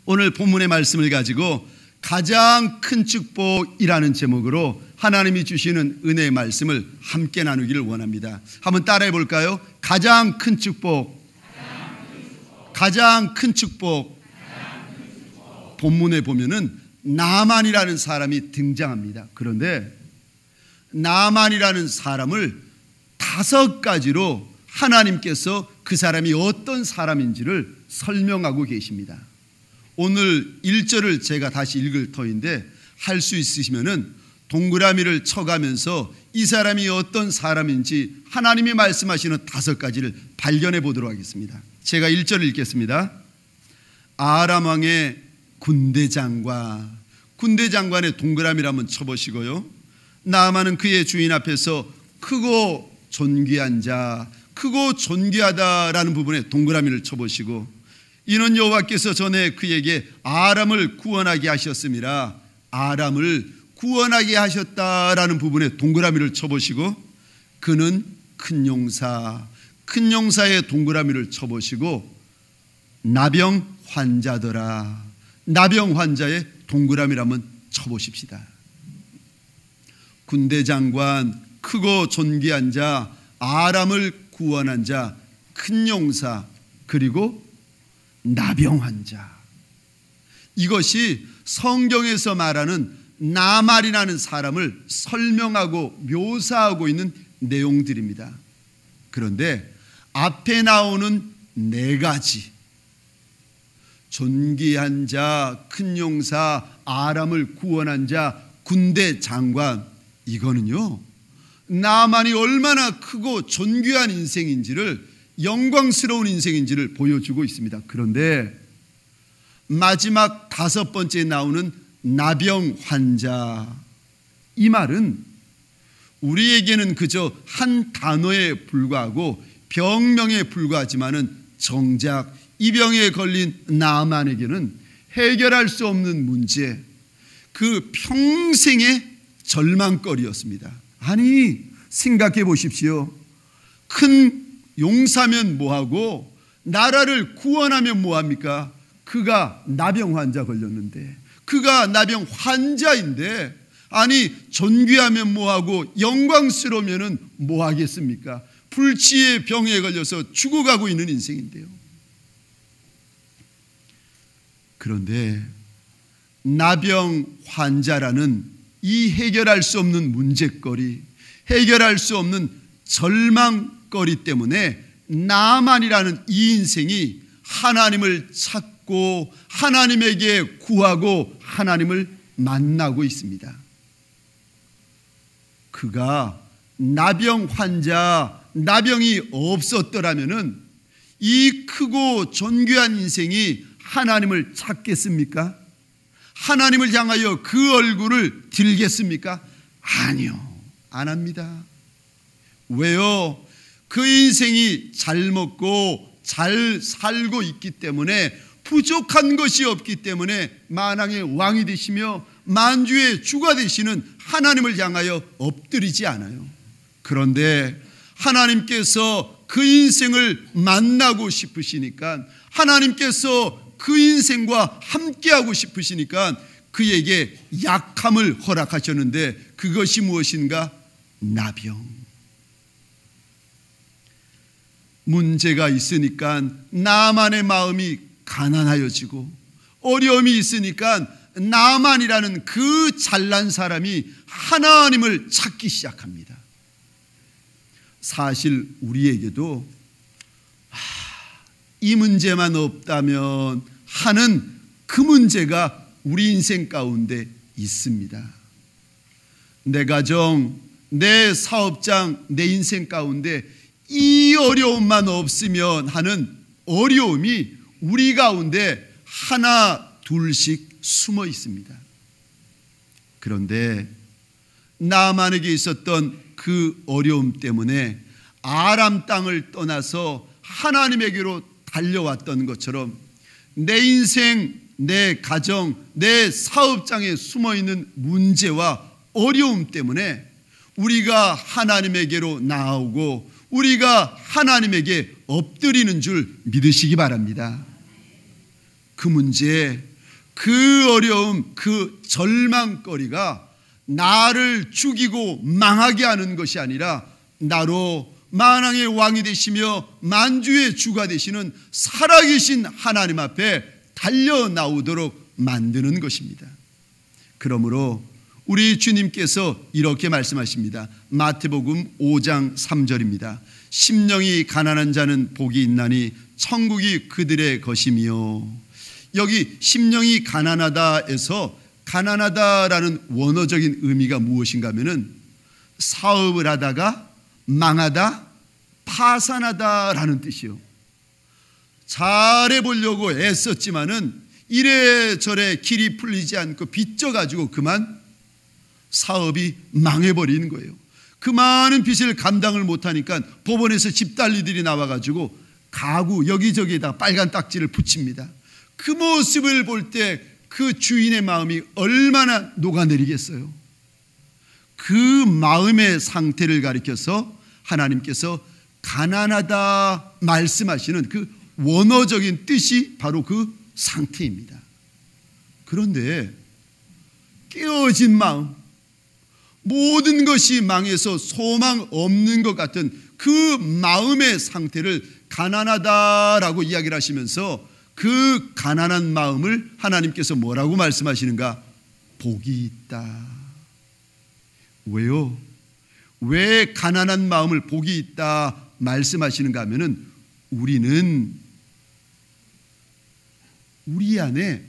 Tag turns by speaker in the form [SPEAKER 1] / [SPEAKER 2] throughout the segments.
[SPEAKER 1] 오늘 본문의 말씀을 가지고 가장 큰 축복이라는 제목으로 하나님이 주시는 은혜의 말씀을 함께 나누기를 원합니다. 한번 따라해 볼까요? 가장 큰 축복. 가장 큰 축복. 본문에 보면은 나만이라는 사람이 등장합니다. 그런데 나만이라는 사람을 5가지로 하나님께서 그 사람이 어떤 사람인지를 설명하고 계십니다. 오늘 1절을 제가 다시 읽을 터인데 할 수 있으시면은 동그라미를 쳐가면서 이 사람이 어떤 사람인지 하나님이 말씀하시는 5가지를 발견해 보도록 하겠습니다. 제가 1절을 읽겠습니다. 아람 왕의 군대장관, 군대장관의 동그라미를 한번 쳐보시고요. 나아만은 그의 주인 앞에서 크고 존귀한 자, 크고 존귀하다라는 부분에 동그라미를 쳐보시고, 이는 여호와께서 전에 그에게 아람을 구원하게 하셨음이라 아람을 구원하게 하셨다라는 부분에 동그라미를 쳐보시고, 그는 큰 용사, 큰 용사의 동그라미를 쳐보시고, 나병 환자더라, 나병 환자의 동그라미를 한번 쳐보십시다. 군대장관, 크고 존귀한 자, 아람을 구원한 자, 큰 용사, 그리고 나병 환자. 이것이 성경에서 말하는 나만이라는 사람을 설명하고 묘사하고 있는 내용들입니다. 그런데 앞에 나오는 4가지, 존귀한 자, 큰 용사, 아람을 구원한 자, 군대 장관, 이거는요 나만이 얼마나 크고 존귀한 인생인지를, 영광스러운 인생인지를 보여주고 있습니다. 그런데 마지막 5번째에 나오는 나병 환자, 이 말은 우리에게는 그저 한 단어에 불과하고 병명에 불과하지만은 정작 이 병에 걸린 나만에게는 해결할 수 없는 문제, 그 평생의 절망거리였습니다. 아니, 생각해 보십시오. 큰 용사면 뭐하고 나라를 구원하면 뭐합니까? 그가 나병 환자 걸렸는데, 그가 나병 환자인데, 아니 존귀하면 뭐하고 영광스러우면 뭐하겠습니까? 불치의 병에 걸려서 죽어가고 있는 인생인데요. 그런데 나병 환자라는 이 해결할 수 없는 문제거리, 해결할 수 없는 절망거리 때문에 나만이라는 이 인생이 하나님을 찾고 하나님에게 구하고 하나님을 만나고 있습니다. 그가 나병 환자, 나병이 없었더라면은 이 크고 존귀한 인생이 하나님을 찾겠습니까? 하나님을 향하여 그 얼굴을 들겠습니까? 아니요, 안 합니다. 왜요? 그 인생이 잘 먹고 잘 살고 있기 때문에, 부족한 것이 없기 때문에 만왕의 왕이 되시며 만주의 주가 되시는 하나님을 향하여 엎드리지 않아요. 그런데 하나님께서 그 인생을 만나고 싶으시니까, 하나님께서 그 인생과 함께하고 싶으시니까 그에게 약함을 허락하셨는데, 그것이 무엇인가? 나병. 문제가 있으니까 나만의 마음이 가난하여지고, 어려움이 있으니까 나만이라는 그 잘난 사람이 하나님을 찾기 시작합니다. 사실 우리에게도 이 문제만 없다면 하는 그 문제가 우리 인생 가운데 있습니다. 내 가정, 내 사업장, 내 인생 가운데 이 어려움만 없으면 하는 어려움이 우리 가운데 하나 둘씩 숨어 있습니다. 그런데 나만에게 있었던 그 어려움 때문에 아람 땅을 떠나서 하나님에게로 달려왔던 것처럼, 내 인생, 내 가정, 내 사업장에 숨어있는 문제와 어려움 때문에 우리가 하나님에게로 나아오고 우리가 하나님에게 엎드리는 줄 믿으시기 바랍니다. 그 문제, 그 어려움, 그 절망거리가 나를 죽이고 망하게 하는 것이 아니라 나로 만왕의 왕이 되시며 만주의 주가 되시는 살아계신 하나님 앞에 달려 나오도록 만드는 것입니다. 그러므로 우리 주님께서 이렇게 말씀하십니다. 마태복음 5장 3절입니다. 심령이 가난한 자는 복이 있나니 천국이 그들의 것이며, 여기 심령이 가난하다에서 가난하다라는 원어적인 의미가 무엇인가 하면은 사업을 하다가 망하다, 파산하다라는 뜻이요. 잘해보려고 애썼지만은 이래저래 길이 풀리지 않고 빚져가지고 그만 사업이 망해버리는 거예요. 그 많은 빚을 감당을 못하니까 법원에서 집달리들이 나와가지고 가구 여기저기에다 빨간 딱지를 붙입니다. 그 모습을 볼 때 그 주인의 마음이 얼마나 녹아내리겠어요. 그 마음의 상태를 가리켜서 하나님께서 가난하다 말씀하시는 그 원어적인 뜻이 바로 그 상태입니다. 그런데 깨어진 마음, 모든 것이 망해서 소망 없는 것 같은 그 마음의 상태를 가난하다라고 이야기를 하시면서 그 가난한 마음을 하나님께서 뭐라고 말씀하시는가? 복이 있다. 왜요? 왜 가난한 마음을 복이 있다 말씀하시는가 하면은 우리는 우리 안에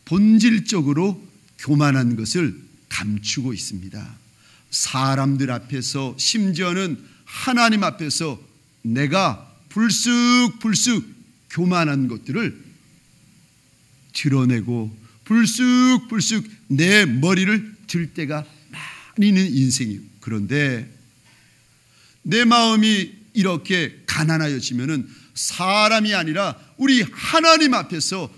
[SPEAKER 1] 본질적으로 교만한 것을 감추고 있습니다. 사람들 앞에서, 심지어는 하나님 앞에서 내가 불쑥불쑥 교만한 것들을 드러내고 불쑥불쑥 내 머리를 들 때가 많이 있는 인생이에요. 그런데 내 마음이 이렇게 가난하여지면은 사람이 아니라 우리 하나님 앞에서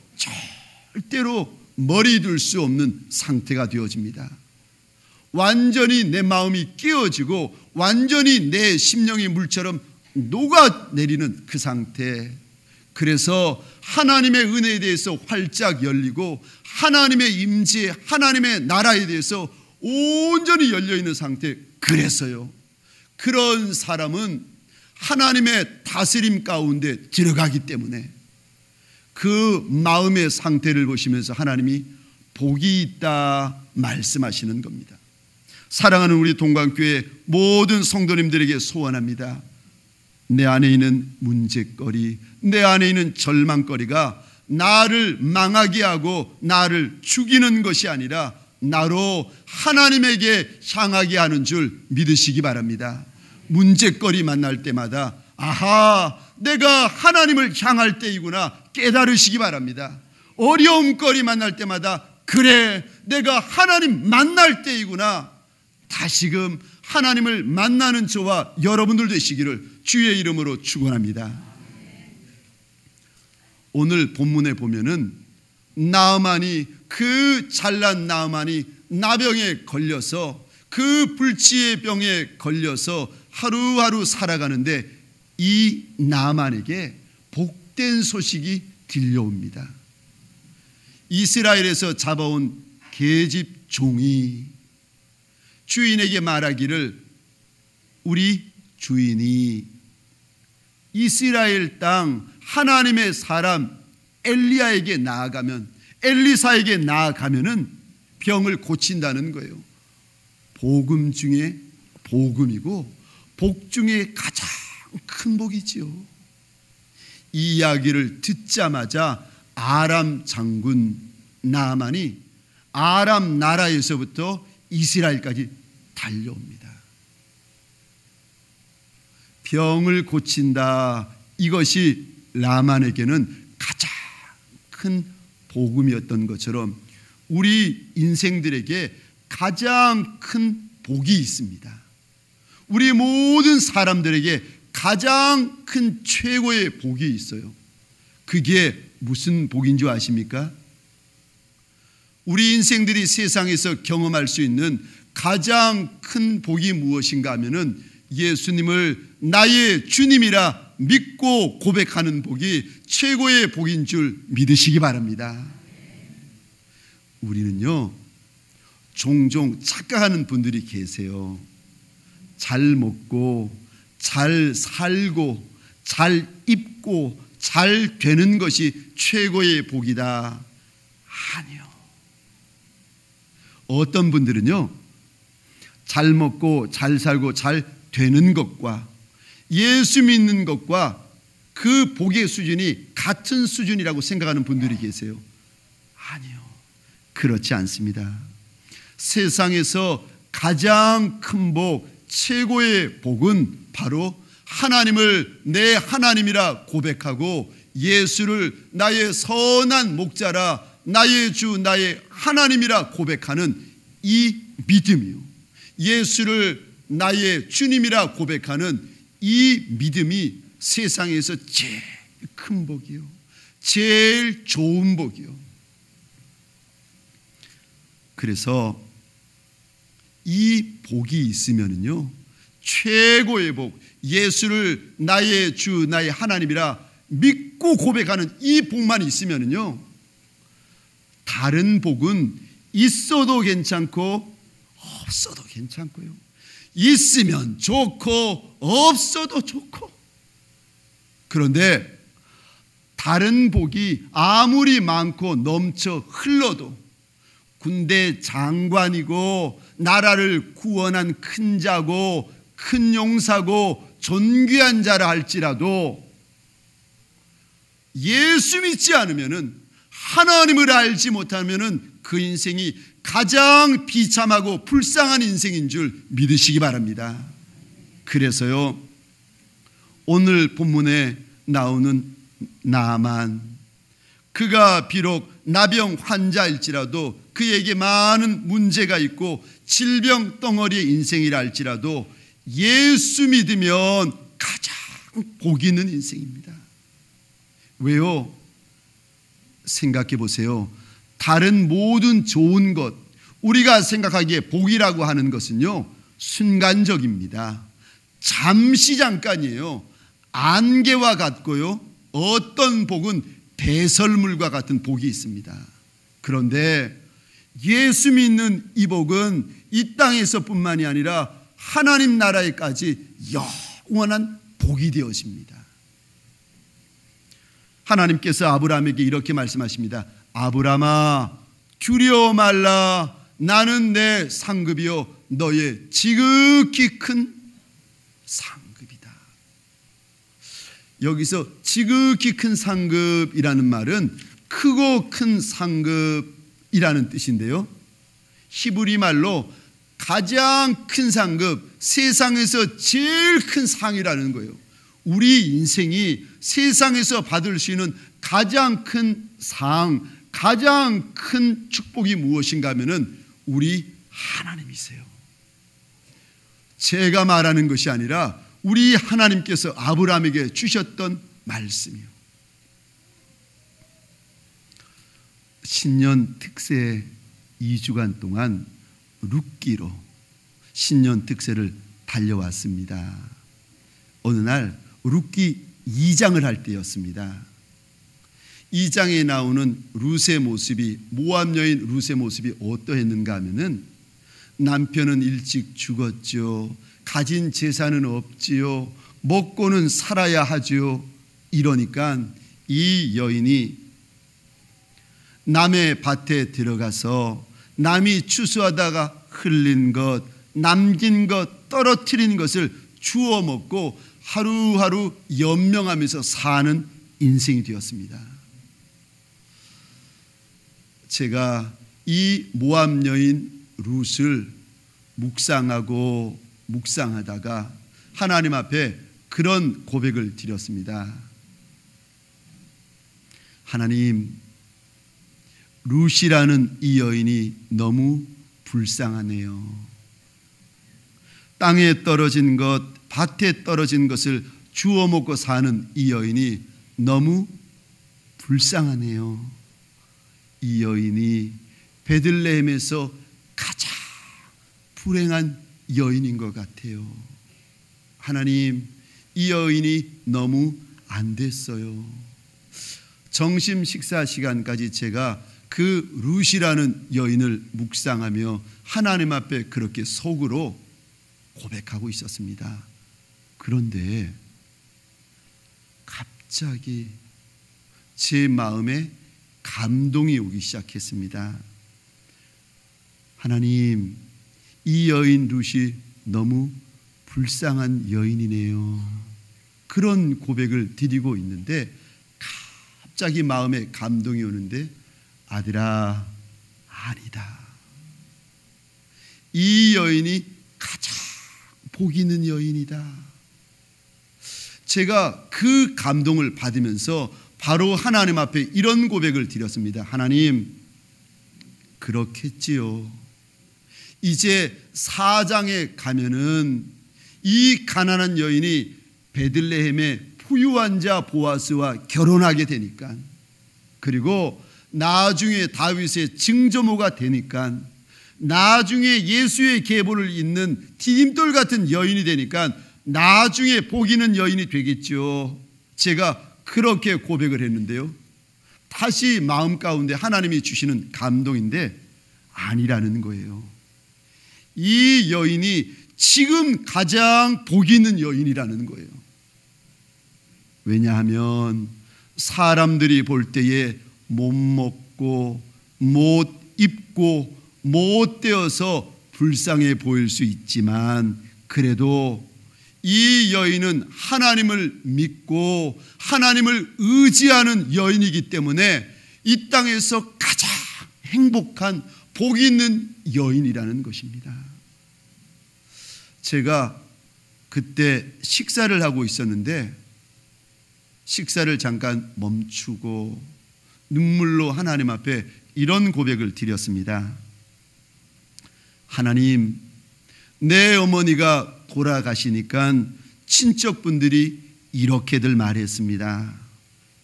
[SPEAKER 1] 절대로 머리 둘 수 없는 상태가 되어집니다. 완전히 내 마음이 깨어지고 완전히 내 심령이 물처럼 녹아내리는 그 상태. 그래서 하나님의 은혜에 대해서 활짝 열리고 하나님의 임재, 하나님의 나라에 대해서 온전히 열려있는 상태. 그래서요, 그런 사람은 하나님의 다스림 가운데 들어가기 때문에 그 마음의 상태를 보시면서 하나님이 복이 있다 말씀하시는 겁니다. 사랑하는 우리 동방교회 모든 성도님들에게 소원합니다. 내 안에 있는 문제거리, 내 안에 있는 절망거리가 나를 망하게 하고 나를 죽이는 것이 아니라 나로 하나님에게 향하게 하는 줄 믿으시기 바랍니다. 문제거리 만날 때마다 아하, 내가 하나님을 향할 때이구나 깨달으시기 바랍니다. 어려움거리 만날 때마다 그래, 내가 하나님 만날 때이구나, 다시금 하나님을 만나는 저와 여러분들 되시기를 주의 이름으로 축원합니다. 오늘 본문에 보면은 나아만이, 그 잘난 나아만이 나병에 걸려서 그 불치의 병에 걸려서 하루하루 살아가는데 이 나아만에게 복된 소식이 들려옵니다. 이스라엘에서 잡아온 계집 종이 주인에게 말하기를 우리 주인이 이스라엘 땅 하나님의 사람 엘리야에게 나아가면, 엘리사에게 나아가면은 병을 고친다는 거예요. 복음 중에 복음이고 복 중에 가장 큰 복이지요. 이 이야기를 듣자마자 아람 장군 나아만이 아람 나라에서부터 이스라엘까지 달려옵니다. 병을 고친다, 이것이 나아만에게는 가장 큰 복음이었던 것처럼 우리 인생들에게 가장 큰 복이 있습니다. 우리 모든 사람들에게 가장 큰 최고의 복이 있어요. 그게 무슨 복인 줄 아십니까? 우리 인생들이 세상에서 경험할 수 있는 가장 큰 복이 무엇인가 하면은 예수님을 나의 주님이라 믿고 고백하는 복이 최고의 복인 줄 믿으시기 바랍니다. 우리는요, 종종 착각하는 분들이 계세요. 잘 먹고 잘 살고 잘 입고 잘 되는 것이 최고의 복이다. 아니요. 어떤 분들은요, 잘 먹고 잘 살고 잘 되는 것과 예수 믿는 것과 그 복의 수준이 같은 수준이라고 생각하는 분들이 계세요. 아니요, 그렇지 않습니다. 세상에서 가장 큰 복, 최고의 복은 바로 하나님을 내 하나님이라 고백하고 예수를 나의 선한 목자라, 나의 주, 나의 하나님이라 고백하는 이 믿음이요, 예수를 나의 주님이라 고백하는 이 믿음이 세상에서 제일 큰 복이요, 제일 좋은 복이요. 그래서 이 복이 있으면은요, 최고의 복, 예수를 나의 주, 나의 하나님이라 믿고 고백하는 이 복만 있으면은요, 다른 복은 있어도 괜찮고 없어도 괜찮고요, 있으면 좋고 없어도 좋고. 그런데 다른 복이 아무리 많고 넘쳐 흘러도, 군대 장관이고 나라를 구원한 큰 자고 큰 용사고 존귀한 자라 할지라도 예수 믿지 않으면은, 하나님을 알지 못하면은 그 인생이 가장 비참하고 불쌍한 인생인 줄 믿으시기 바랍니다. 그래서요, 오늘 본문에 나오는 나만, 그가 비록 나병 환자일지라도 그에게 많은 문제가 있고 질병 덩어리의 인생이라 할지라도 예수 믿으면 가장 복 있는 인생입니다. 왜요? 생각해 보세요. 다른 모든 좋은 것, 우리가 생각하기에 복이라고 하는 것은요, 순간적입니다. 잠시 잠깐이에요. 안개와 같고요, 어떤 복은 배설물과 같은 복이 있습니다. 그런데 예수 믿는 이 복은 이 땅에서 뿐만이 아니라 하나님 나라에까지 영원한 복이 되어집니다. 하나님께서 아브라함에게 이렇게 말씀하십니다. 아브라함아, 두려워 말라. 나는 내 상급이요 너의 지극히 큰 상급이다. 여기서 지극히 큰 상급이라는 말은 크고 큰 상급이라는 뜻인데요, 히브리 말로 가장 큰 상급, 세상에서 제일 큰 상이라는 거예요. 우리 인생이 세상에서 받을 수 있는 가장 큰 상, 가장 큰 축복이 무엇인가 하면은 우리 하나님이세요. 제가 말하는 것이 아니라 우리 하나님께서 아브라함에게 주셨던 말씀이요. 신년 특세 2주간 동안 룻기로 신년 특세를 달려왔습니다. 어느 날 룻기 2장을 할 때였습니다. 2장에 나오는 룻의 모습이, 모압 여인 룻의 모습이 어떠했는가 하면은, 남편은 일찍 죽었죠. 가진 재산은 없지요. 먹고는 살아야 하죠. 이러니까 이 여인이 남의 밭에 들어가서 남이 추수하다가 흘린 것, 남긴 것, 떨어뜨린 것을 주워 먹고 하루하루 연명하면서 사는 인생이 되었습니다. 제가 이 모압 여인 룻을 묵상하고 묵상하다가 하나님 앞에 그런 고백을 드렸습니다. 하나님, 룻이라는 이 여인이 너무 불쌍하네요. 땅에 떨어진 것, 밭에 떨어진 것을 주워 먹고 사는 이 여인이 너무 불쌍하네요. 이 여인이 베들레헴에서 가장 불행한 여인인 것 같아요. 하나님, 이 여인이 너무 안 됐어요. 점심 식사 시간까지 제가 그 룻이라는 여인을 묵상하며 하나님 앞에 그렇게 속으로 고백하고 있었습니다. 그런데 갑자기 제 마음에 감동이 오기 시작했습니다. 하나님, 이 여인 룻이 너무 불쌍한 여인이네요. 그런 고백을 드리고 있는데 갑자기 마음에 감동이 오는데, 아들아, 아니다. 이 여인이 가장 복 있는 여인이다. 제가 그 감동을 받으면서 바로 하나님 앞에 이런 고백을 드렸습니다. 하나님, 그렇겠지요. 이제 4장에 가면은 이 가난한 여인이 베들레헴의 부유한 자 보아스와 결혼하게 되니까, 그리고 나중에 다윗의 증조모가 되니까, 나중에 예수의 계보를 잇는 디딤돌 같은 여인이 되니까 나중에 복 있는 여인이 되겠죠. 제가 그렇게 고백을 했는데요, 다시 마음 가운데 하나님이 주시는 감동인데 아니라는 거예요. 이 여인이 지금 가장 복 있는 여인이라는 거예요. 왜냐하면 사람들이 볼 때에 못 먹고 못 입고 못 되어서 불쌍해 보일 수 있지만, 그래도 이 여인은 하나님을 믿고 하나님을 의지하는 여인이기 때문에 이 땅에서 가장 행복한 복 있는 여인이라는 것입니다. 제가 그때 식사를 하고 있었는데 식사를 잠깐 멈추고 눈물로 하나님 앞에 이런 고백을 드렸습니다. 하나님, 내 어머니가 돌아가시니까 친척분들이 이렇게들 말했습니다.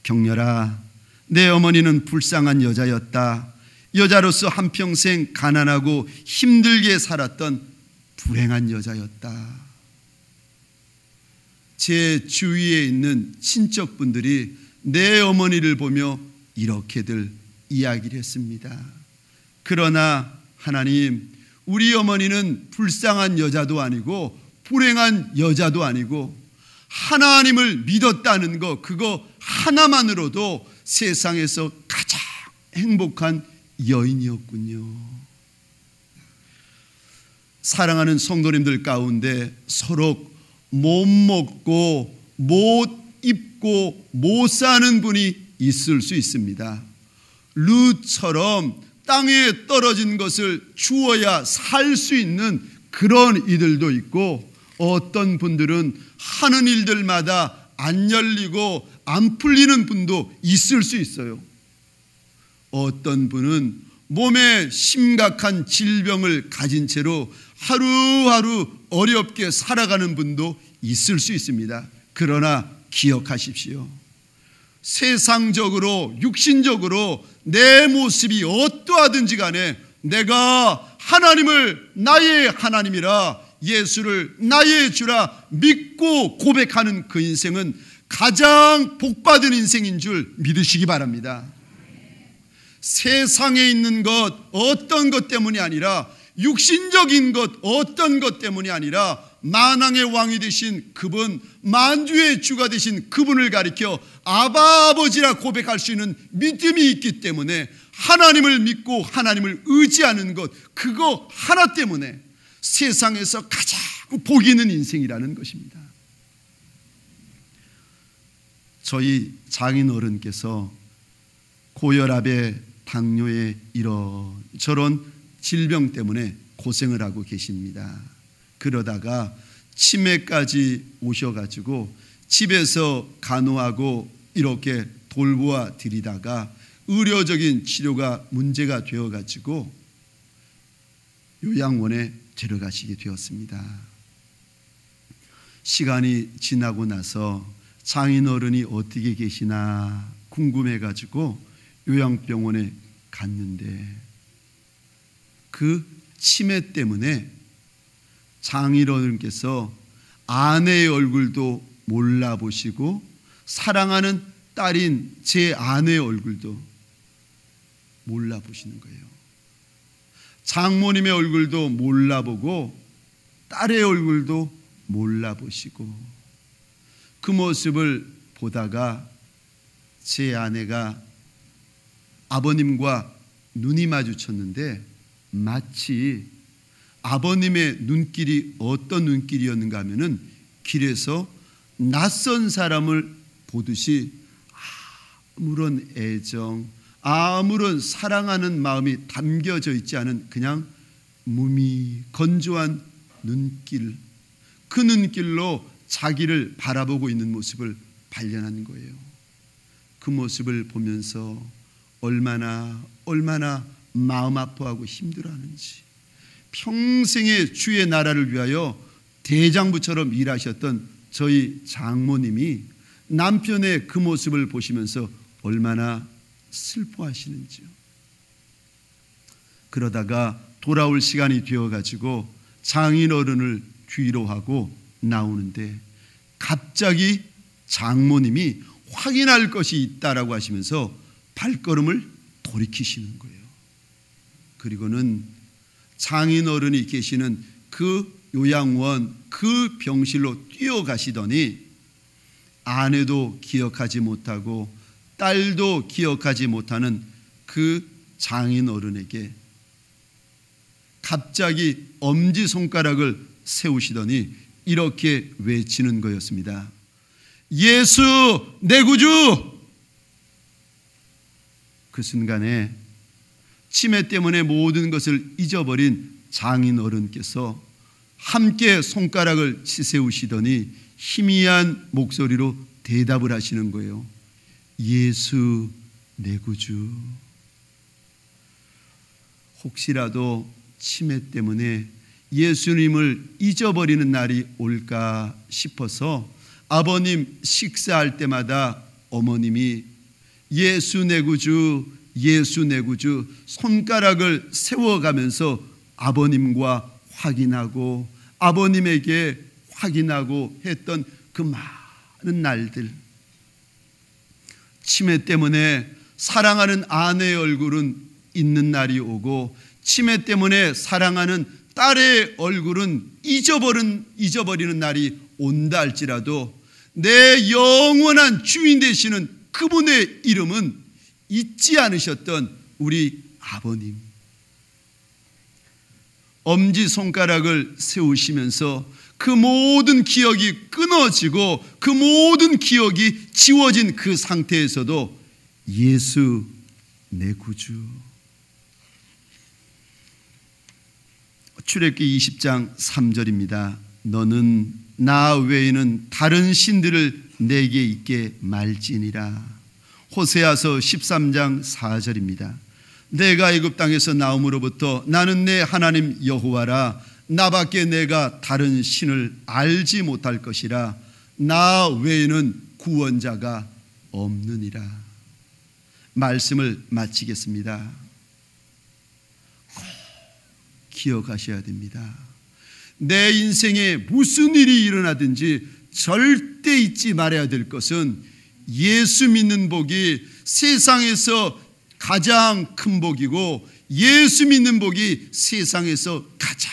[SPEAKER 1] 경렬아, 내 어머니는 불쌍한 여자였다. 여자로서 한평생 가난하고 힘들게 살았던 불행한 여자였다. 제 주위에 있는 친척분들이 내 어머니를 보며 이렇게들 이야기를 했습니다. 그러나 하나님, 우리 어머니는 불쌍한 여자도 아니고 불행한 여자도 아니고 하나님을 믿었다는 것, 그거 하나만으로도 세상에서 가장 행복한 여인이었군요. 사랑하는 성도님들 가운데 서로 못 먹고 못 입고 못 사는 분이 있을 수 있습니다. 룻처럼 땅에 떨어진 것을 주어야 살 수 있는 그런 이들도 있고, 어떤 분들은 하는 일들마다 안 열리고 안 풀리는 분도 있을 수 있어요. 어떤 분은 몸에 심각한 질병을 가진 채로 하루하루 어렵게 살아가는 분도 있을 수 있습니다. 그러나 기억하십시오. 세상적으로 육신적으로 내 모습이 어떠하든지 간에 내가 하나님을 나의 하나님이라, 예수를 나의 주라 믿고 고백하는 그 인생은 가장 복받은 인생인 줄 믿으시기 바랍니다. 세상에 있는 것 어떤 것 때문이 아니라, 육신적인 것 어떤 것 때문이 아니라, 만왕의 왕이 되신 그분, 만주의 주가 되신 그분을 가리켜 아바 아버지라 고백할 수 있는 믿음이 있기 때문에, 하나님을 믿고 하나님을 의지하는 것, 그거 하나 때문에 세상에서 가장 복 있는 인생이라는 것입니다. 저희 장인어른께서 고혈압에 당뇨에 이런저런 질병 때문에 고생을 하고 계십니다. 그러다가 치매까지 오셔가지고 집에서 간호하고 이렇게 돌보아 드리다가 의료적인 치료가 문제가 되어가지고 요양원에 데려가시게 되었습니다. 시간이 지나고 나서 장인어른이 어떻게 계시나 궁금해가지고 요양병원에 갔는데, 그 치매 때문에 장인어른께서 아내의 얼굴도 몰라보시고 사랑하는 딸인 제 아내의 얼굴도 몰라보시는 거예요. 장모님의 얼굴도 몰라보고 딸의 얼굴도 몰라보시고, 그 모습을 보다가 제 아내가 아버님과 눈이 마주쳤는데 마치 아버님의 눈길이 어떤 눈길이었는가 하면은 길에서 낯선 사람을 보듯이 아무런 애정, 아무런 사랑하는 마음이 담겨져 있지 않은 그냥 무미 건조한 눈길, 그 눈길로 자기를 바라보고 있는 모습을 발견한 거예요. 그 모습을 보면서 얼마나 마음 아파하고 힘들어하는지, 평생의 주의 나라를 위하여 대장부처럼 일하셨던 저희 장모님이 남편의 그 모습을 보시면서 얼마나 슬퍼하시는지요. 그러다가 돌아올 시간이 되어가지고 장인어른을 뒤로 하고 나오는데 갑자기 장모님이 확인할 것이 있다라고 하시면서 발걸음을 돌이키시는 거예요. 그리고는 장인어른이 계시는 그 요양원, 그 병실로 뛰어가시더니 아내도 기억하지 못하고 딸도 기억하지 못하는 그 장인어른에게 갑자기 엄지손가락을 세우시더니 이렇게 외치는 거였습니다. 예수 내 구주! 그 순간에 치매 때문에 모든 것을 잊어버린 장인어른께서 함께 손가락을 치세우시더니 희미한 목소리로 대답을 하시는 거예요. 예수 내 구주. 혹시라도 치매 때문에 예수님을 잊어버리는 날이 올까 싶어서 아버님 식사할 때마다 어머님이 예수 내 구주, 예수 내 구주 손가락을 세워가면서 아버님과 확인하고 아버님에게 확인하고 했던 그 많은 날들, 치매 때문에 사랑하는 아내의 얼굴은 있는 날이 오고 치매 때문에 사랑하는 딸의 얼굴은 잊어버리는 날이 온다 할지라도 내 영원한 주인 되시는 그분의 이름은 잊지 않으셨던 우리 아버님, 엄지손가락을 세우시면서 그 모든 기억이 끊어지고 그 모든 기억이 지워진 그 상태에서도 예수 내 구주. 출애굽기 20장 3절입니다. 너는 나 외에는 다른 신들을 내게 있게 말지니라. 호세아서 13장 4절입니다. 내가 애굽 땅에서 나옴으로부터 나는 내 하나님 여호와라. 나밖에 내가 다른 신을 알지 못할 것이라. 나 외에는 구원자가 없느니라. 말씀을 마치겠습니다. 꼭 기억하셔야 됩니다. 내 인생에 무슨 일이 일어나든지 절대 잊지 말아야 될 것은 예수 믿는 복이 세상에서 가장 큰 복이고 예수 믿는 복이 세상에서 가장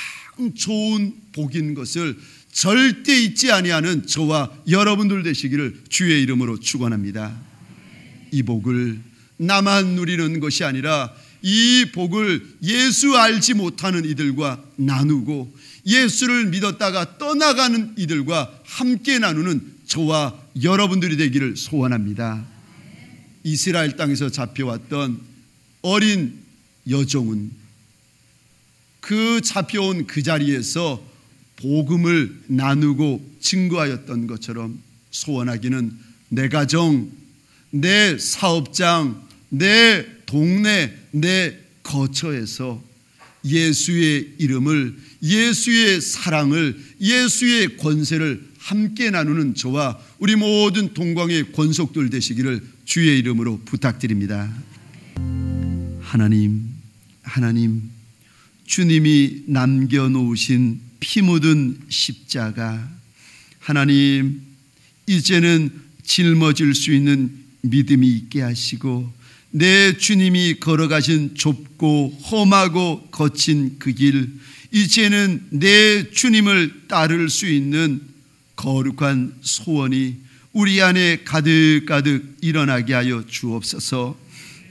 [SPEAKER 1] 좋은 복인 것을 절대 잊지 아니하는 저와 여러분들 되시기를 주의 이름으로 축원합니다. 이 복을 나만 누리는 것이 아니라 이 복을 예수 알지 못하는 이들과 나누고 예수를 믿었다가 떠나가는 이들과 함께 나누는 저와 여러분들이 되기를 소원합니다. 이스라엘 땅에서 잡혀왔던 어린 여종은 그 잡혀온 그 자리에서 복음을 나누고 증거하였던 것처럼 소원하기는 내 가정, 내 사업장, 내 동네, 내 거처에서 예수의 이름을, 예수의 사랑을, 예수의 권세를 함께 나누는 저와 우리 모든 동광의 권속들 되시기를 주의 이름으로 부탁드립니다. 하나님, 주님이 남겨놓으신 피 묻은 십자가, 하나님 이제는 짊어질 수 있는 믿음이 있게 하시고 내 주님이 걸어가신 좁고 험하고 거친 그 길, 이제는 내 주님을 따를 수 있는 거룩한 소원이 우리 안에 가득가득 일어나게 하여 주옵소서.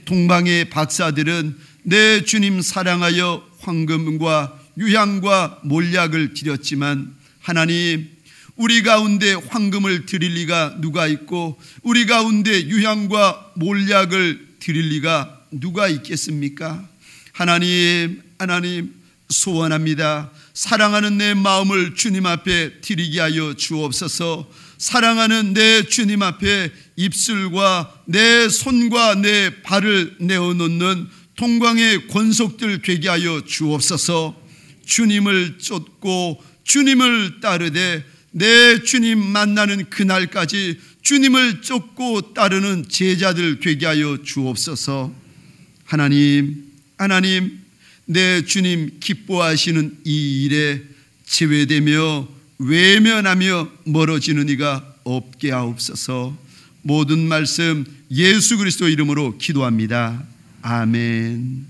[SPEAKER 1] 동방의 박사들은 내 주님 사랑하여 황금과 유향과 몰약을 드렸지만 하나님, 우리 가운데 황금을 드릴 리가 누가 있고 우리 가운데 유향과 몰약을 드릴 리가 누가 있겠습니까? 하나님, 하나님 소원합니다. 사랑하는 내 마음을 주님 앞에 드리게 하여 주옵소서. 사랑하는 내 주님 앞에 입술과 내 손과 내 발을 내어놓는 동방의 권속들 되게 하여 주옵소서. 주님을 쫓고 주님을 따르되 내 주님 만나는 그날까지 주님을 쫓고 따르는 제자들 되게 하여 주옵소서. 하나님, 하나님, 내 주님 기뻐하시는 이 일에 제외되며 외면하며 멀어지는 이가 없게 하옵소서. 모든 말씀 예수 그리스도 이름으로 기도합니다. 아멘.